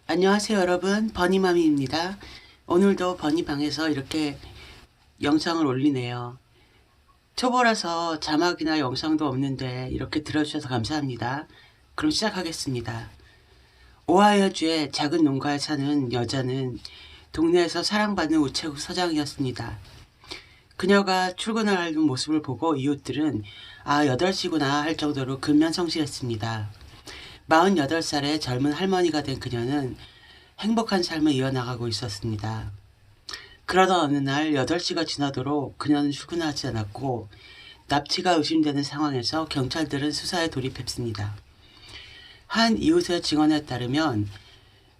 안녕하세요 여러분, 버니맘입니다. 오늘도 버니방에서 이렇게 영상을 올리네요. 초보라서 자막이나 영상도 없는데 이렇게 들어주셔서 감사합니다. 그럼 시작하겠습니다. 오하이오주의 작은 농가에 사는 여자는 동네에서 사랑받는 우체국 서장이었습니다. 그녀가 출근을 하는 모습을 보고 이웃들은 8시구나 할 정도로 근면성실했습니다. 48살의 젊은 할머니가 된 그녀는 행복한 삶을 이어나가고 있었습니다. 그러던 어느 날 8시가 지나도록 그녀는 출근하지 않았고 납치가 의심되는 상황에서 경찰들은 수사에 돌입했습니다. 한 이웃의 증언에 따르면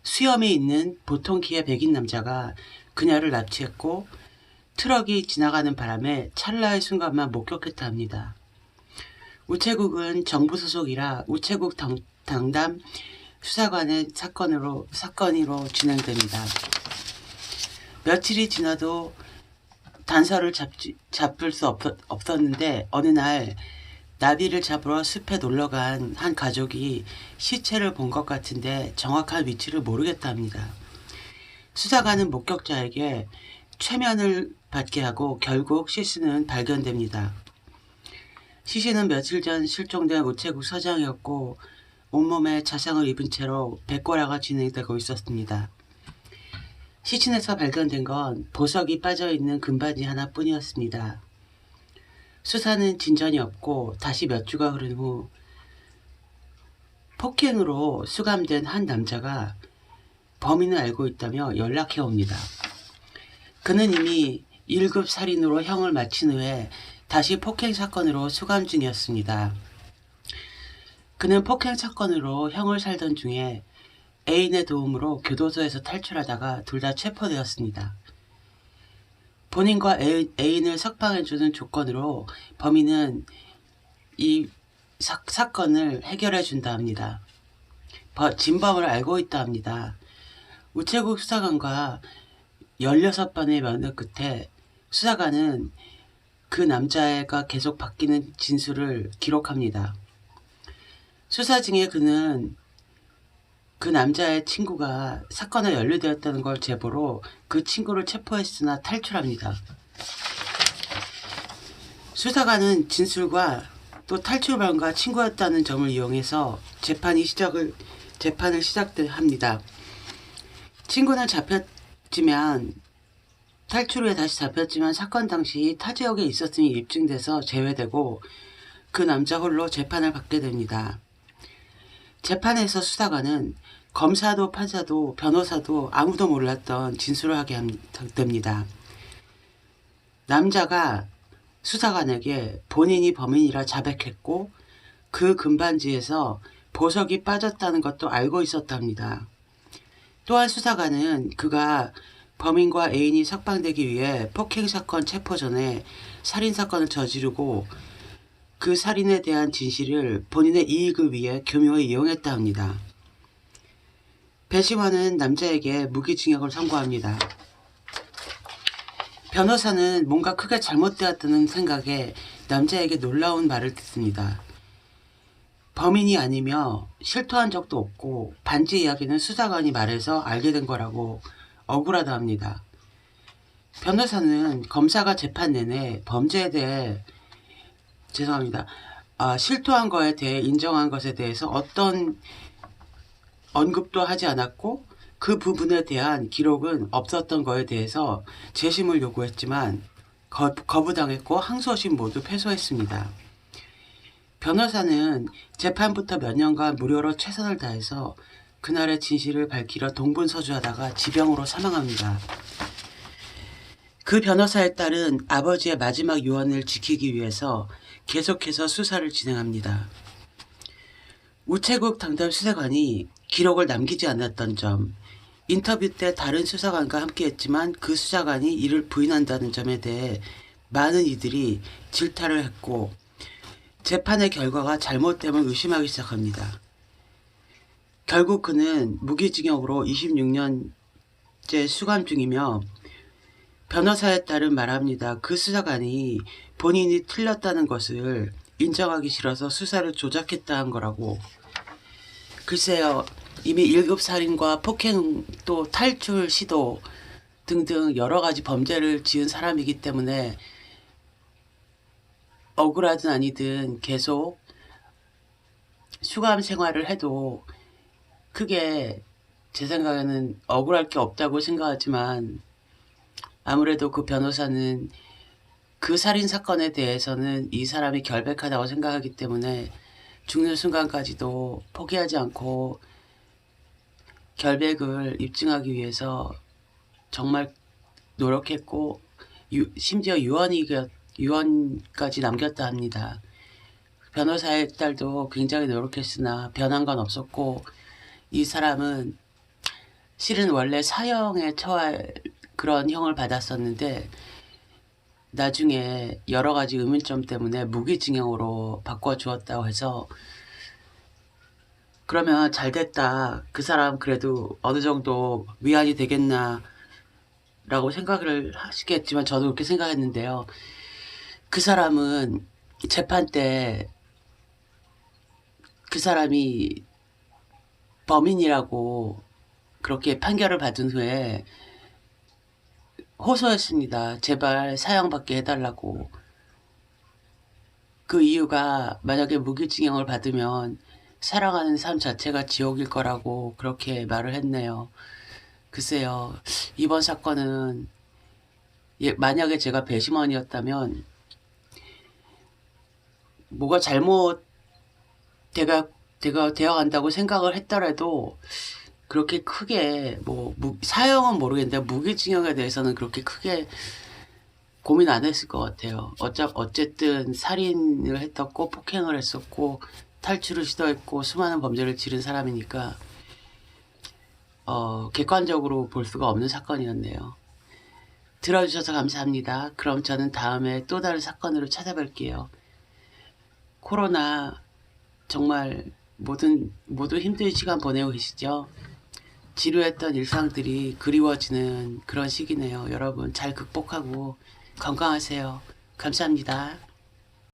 수염이 있는 보통 키의 백인 남자가 그녀를 납치했고 트럭이 지나가는 바람에 찰나의 순간만 목격했다 합니다. 우체국은 정부 소속이라 우체국 당담 수사관의 사건으로 진행됩니다. 며칠이 지나도 단서를 잡을 수 없었는데 어느 날 나비를 잡으러 숲에 놀러간 한 가족이 시체를 본 것 같은데 정확한 위치를 모르겠다 합니다. 수사관은 목격자에게 최면을 받게 하고 결국 시신은 발견됩니다. 시신은 며칠 전 실종된 우체국 서장이었고 온몸에 자상을 입은 채로 백골화가 진행되고 있었습니다. 시신에서 발견된 건 보석이 빠져있는 금바지 하나뿐이었습니다. 수사는 진전이 없고 다시 몇 주가 흐른 후 폭행으로 수감된 한 남자가 범인을 알고 있다며 연락해 옵니다. 그는 이미 1급 살인으로 형을 마친 후에 다시 폭행 사건으로 수감 중이었습니다. 그는 폭행 사건으로 형을 살던 중에 애인의 도움으로 교도소에서 탈출하다가 둘 다 체포되었습니다. 본인과 애인을 석방해주는 조건으로 범인은 이 사건을 해결해 준다 합니다. 진범을 알고 있다 합니다. 우체국 수사관과 16번의 면회 끝에 수사관은 그 남자애가 계속 바뀌는 진술을 기록합니다. 수사 중에 그는 그 남자의 친구가 사건에 연루되었다는 걸 제보로 그 친구를 체포했으나 탈출합니다. 수사관은 진술과 또 탈출범과 친구였다는 점을 이용해서 재판을 시작합니다. 친구는 탈출 후에 다시 잡혔지만 사건 당시 타 지역에 있었음이 입증돼서 제외되고 그 남자 홀로 재판을 받게 됩니다. 재판에서 수사관은 검사도 판사도 변호사도 아무도 몰랐던 진술을 하게 됩니다. 남자가 수사관에게 본인이 범인이라 자백했고 그 금반지에서 보석이 빠졌다는 것도 알고 있었답니다. 또한 수사관은 그가 범인과 애인이 석방되기 위해 폭행사건 체포 전에 살인사건을 저지르고 그 살인에 대한 진실을 본인의 이익을 위해 교묘히 이용했다 합니다. 배심원은 남자에게 무기징역을 선고합니다. 변호사는 뭔가 크게 잘못되었다는 생각에 남자에게 놀라운 말을 듣습니다. 범인이 아니며 실토한 적도 없고 반지 이야기는 수사관이 말해서 알게 된 거라고 억울하다 합니다. 변호사는 검사가 재판 내내 범죄에 대해 실토한 거에 대해 인정한 것에 대해서 어떤 언급도 하지 않았고 그 부분에 대한 기록은 없었던 거에 대해서 재심을 요구했지만 거부당했고 항소심 모두 패소했습니다. 변호사는 재판부터 몇 년간 무료로 최선을 다해서 그날의 진실을 밝히려 동분서주하다가 지병으로 사망합니다. 그 변호사의 딸은 아버지의 마지막 유언을 지키기 위해서 계속해서 수사를 진행합니다. 우체국 당담 수사관이 기록을 남기지 않았던 점, 인터뷰 때 다른 수사관과 함께했지만 그 수사관이 이를 부인한다는 점에 대해 많은 이들이 질타를 했고 재판의 결과가 잘못됨을 의심하기 시작합니다. 결국 그는 무기징역으로 26년째 수감 중이며 변호사에 따른 말합니다. 그 수사관이 본인이 틀렸다는 것을 인정하기 싫어서 수사를 조작했다 한 거라고. 글쎄요, 이미 1급 살인과 폭행 또 탈출 시도 등등 여러 가지 범죄를 지은 사람이기 때문에 억울하든 아니든 계속 수감 생활을 해도 크게 제 생각에는 억울할 게 없다고 생각하지만 아무래도 그 변호사는 그 살인 사건에 대해서는 이 사람이 결백하다고 생각하기 때문에 죽는 순간까지도 포기하지 않고 결백을 입증하기 위해서 정말 노력했고 심지어 유언까지 남겼다 합니다. 변호사의 딸도 굉장히 노력했으나 변한 건 없었고 이 사람은 실은 원래 사형에 처할 그런 형을 받았었는데 나중에 여러 가지 의문점 때문에 무기징역으로 바꿔주었다고 해서 그러면 잘됐다. 그 사람 그래도 어느 정도 위안이 되겠나 라고 생각을 하시겠지만 저도 그렇게 생각했는데요. 그 사람은 재판 때 그 사람이 범인이라고 그렇게 판결을 받은 후에 호소했습니다. 제발 사형받게 해달라고. 그 이유가 만약에 무기징역을 받으면 살아가는 삶 자체가 지옥일 거라고 그렇게 말을 했네요. 글쎄요. 이번 사건은 만약에 제가 배심원이었다면 뭐가 되어 간다고 생각을 했더라도 그렇게 크게 사형은 모르겠는데 무기징역에 대해서는 그렇게 크게 고민 안 했을 것 같아요. 어쨌든 살인을 했었고 폭행을 했었고 탈출을 시도했고 수많은 범죄를 지른 사람이니까 객관적으로 볼 수가 없는 사건이었네요. 들어주셔서 감사합니다. 그럼 저는 다음에 또 다른 사건으로 찾아뵐게요. 코로나 정말 모두 힘든 시간 보내고 계시죠? 지루했던 일상들이 그리워지는 그런 시기네요. 여러분 잘 극복하고 건강하세요. 감사합니다.